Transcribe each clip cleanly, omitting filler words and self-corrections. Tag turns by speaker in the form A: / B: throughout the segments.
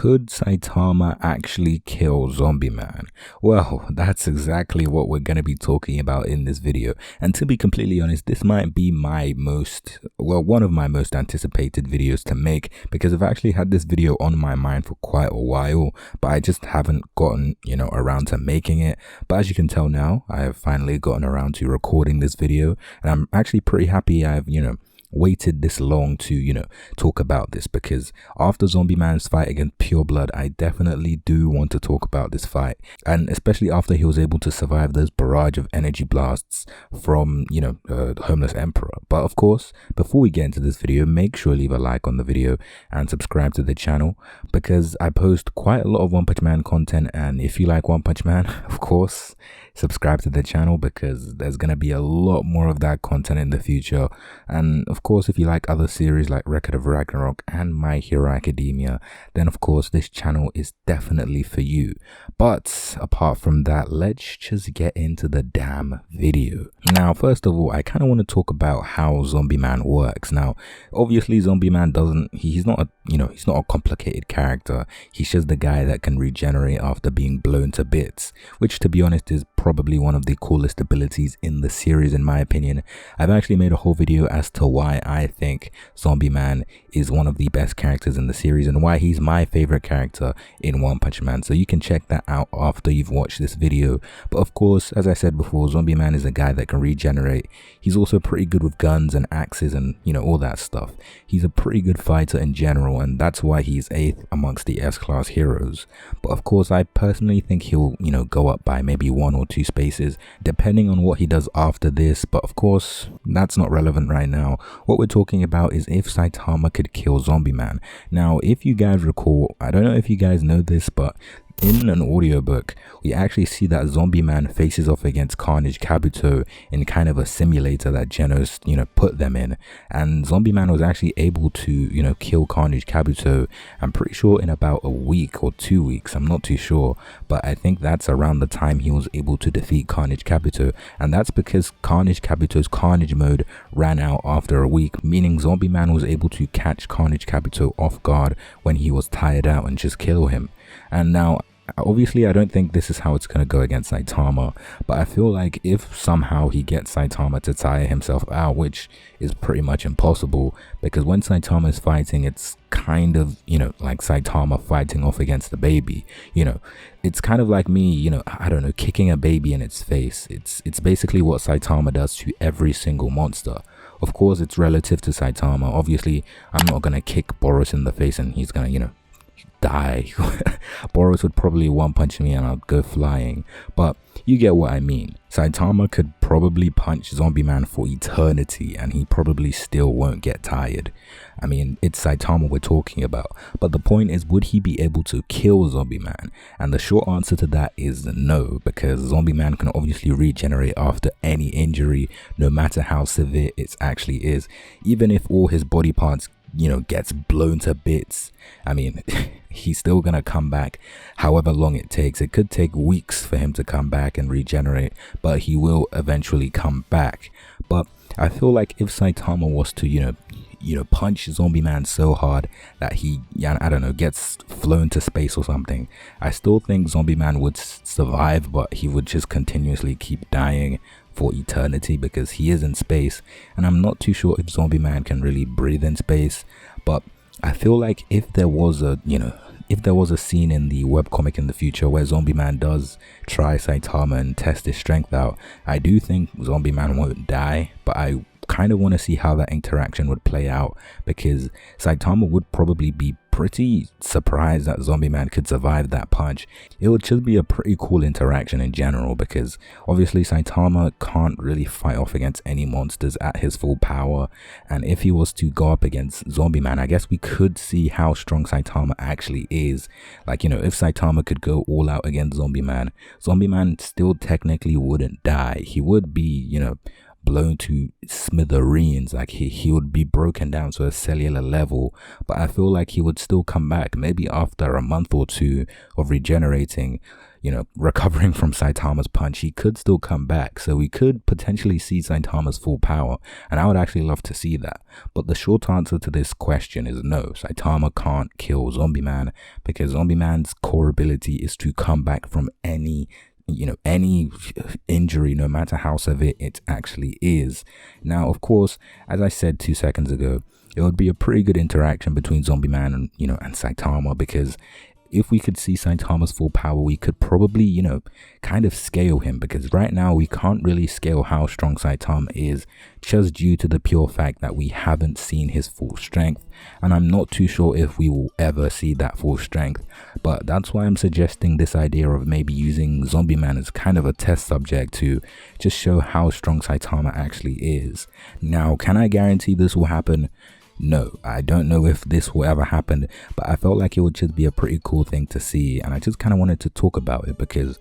A: Could Saitama actually kill Zombieman? Well, that's exactly what we're going to be talking about in this video. And to be completely honest, this might be one of my most anticipated videos to make, because I've actually had this video on my mind for quite a while, but I just haven't gotten, around to making it. But as you can tell now, I have finally gotten around to recording this video, and I'm actually pretty happy I've, waited this long to talk about this, because after Zombieman's fight against 𝗞𝗟𝗟, I definitely do want to talk about this fight, and especially after he was able to survive those barrage of energy blasts from Homeless Emperor. But of course, before we get into this video, make sure to leave a like on the video and subscribe to the channel, because I post quite a lot of One Punch Man content, and if you like One Punch Man, of course subscribe to the channel, because there's gonna be a lot more of that content in the future. And of course, if you like other series like Record of Ragnarok and My Hero Academia, then of course this channel is definitely for you. But apart from that, let's just get into the damn video. Now, first of all, I kind of want to talk about how Zombieman works. Now, obviously Zombieman he's not a complicated character. He's just the guy that can regenerate after being blown to bits, which, to be honest, is probably one of the coolest abilities in the series, in my opinion. I've actually made a whole video as to why I think Zombieman is one of the best characters in the series and why he's my favorite character in One Punch Man, so you can check that out after you've watched this video. But of course, as I said before, Zombieman is a guy that can regenerate. He's also pretty good with guns and axes and all that stuff. He's a pretty good fighter in general, and that's why he's 8th amongst the S-class heroes. But of course, I personally think he'll go up by maybe 1 or 2 spaces depending on what he does after this. But of course, that's not relevant right now. What we're talking about is if Saitama could kill Zombieman. Now, if you guys recall, I don't know if you guys know this, but in an audiobook, we actually see that Zombieman faces off against Carnage 𝗞𝗟𝗟 in kind of a simulator that Genos, put them in. And Zombieman was actually able to, kill Carnage 𝗞𝗟𝗟, I'm pretty sure in about a week or 2 weeks, I'm not too sure. But I think that's around the time he was able to defeat Carnage 𝗞𝗟𝗟. And that's because Carnage 𝗞𝗟𝗟's Carnage mode ran out after a week, meaning Zombieman was able to catch Carnage 𝗞𝗟𝗟 off guard when he was tired out and just kill him. And now, obviously, I don't think this is how it's going to go against Saitama, but I feel like if somehow he gets Saitama to tire himself out, which is pretty much impossible, because when Saitama is fighting, it's kind of, like Saitama fighting off against the baby. It's kind of like me, I don't know, kicking a baby in its face. It's basically what Saitama does to every single monster. Of course, it's relative to Saitama. Obviously, I'm not going to kick Boros in the face and he's going to, die. Boros would probably one punch me and I'd go flying, but you get what I mean. Saitama could probably punch Zombieman for eternity and he probably still won't get tired. I mean, it's Saitama we're talking about, but the point is, would he be able to kill Zombieman? And the short answer to that is no, because Zombieman can obviously regenerate after any injury, no matter how severe it actually is. Even if all his body parts gets blown to bits, I mean, he's still gonna come back however long it takes. It could take weeks for him to come back and regenerate, but he will eventually come back. But I feel like if Saitama was to punch Zombieman so hard that he, I don't know, gets flown to space or something, I still think Zombieman would survive, but he would just continuously keep dying for eternity because he is in space. And I'm not too sure if Zombieman can really breathe in space, but I feel like if there was a scene in the webcomic in the future where Zombieman does try Saitama and test his strength out, I do think Zombieman won't die, but I kind of want to see how that interaction would play out, because Saitama would probably be pretty surprised that Zombieman could survive that punch. It would just be a pretty cool interaction in general, because obviously Saitama can't really fight off against any monsters at his full power, and if he was to go up against Zombieman, I guess we could see how strong Saitama actually is. Like, if Saitama could go all out against Zombieman, Zombieman still technically wouldn't die. He would be, blown to smithereens, like he would be broken down to a cellular level, but I feel like he would still come back maybe after a month or 2 of regenerating. recovering from Saitama's punch, he could still come back. So we could potentially see Saitama's full power, and I would actually love to see that. But the short answer to this question is no. Saitama can't kill Zombieman, because Zombieman's core ability is to come back from any injury, no matter how severe it actually is. Now, of course, as I said 2 seconds ago, it would be a pretty good interaction between Zombieman and Saitama, because if we could see Saitama's full power, we could probably, kind of scale him, because right now we can't really scale how strong Saitama is, just due to the pure fact that we haven't seen his full strength, and I'm not too sure if we will ever see that full strength. But that's why I'm suggesting this idea of maybe using Zombieman as kind of a test subject to just show how strong Saitama actually is. Now, can I guarantee this will happen? No, I don't know if this will ever happen, but I felt like it would just be a pretty cool thing to see, and I just kind of wanted to talk about it because,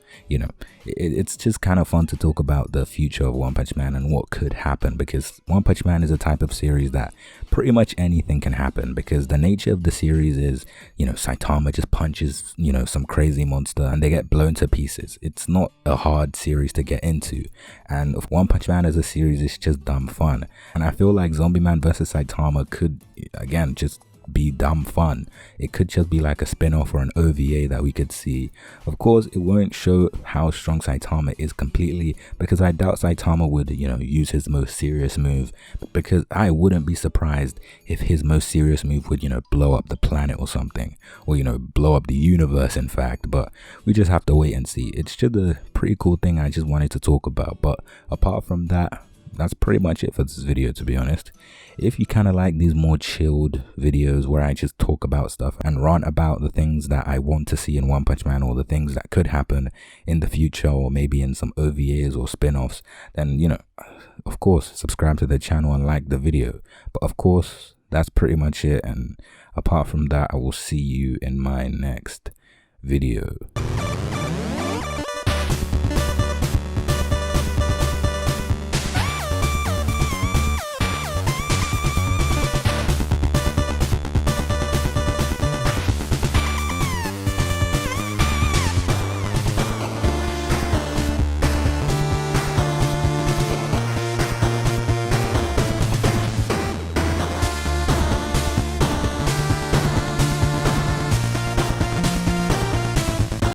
A: it's just kind of fun to talk about the future of One Punch Man and what could happen, because One Punch Man is a type of series that pretty much anything can happen, because the nature of the series is, Saitama just punches, some crazy monster and they get blown to pieces. It's not a hard series to get into, and One Punch Man as a series is just dumb fun, and I feel like Zombieman versus Saitama could, again, just be dumb fun. It could just be like a spin-off or an OVA that we could see. Of course, it won't show how strong Saitama is completely, because I doubt Saitama would, use his most serious move, because I wouldn't be surprised if his most serious move would, blow up the planet or something, or, blow up the universe, in fact. But we just have to wait and see. It's just a pretty cool thing I just wanted to talk about. But apart from that, that's pretty much it for this video, to be honest. If you kind of like these more chilled videos where I just talk about stuff and rant about the things that I want to see in One Punch Man, or the things that could happen in the future, or maybe in some OVAs or spin-offs, then, of course, subscribe to the channel and like the video. But of course, that's pretty much it. And apart from that, I will see you in my next video.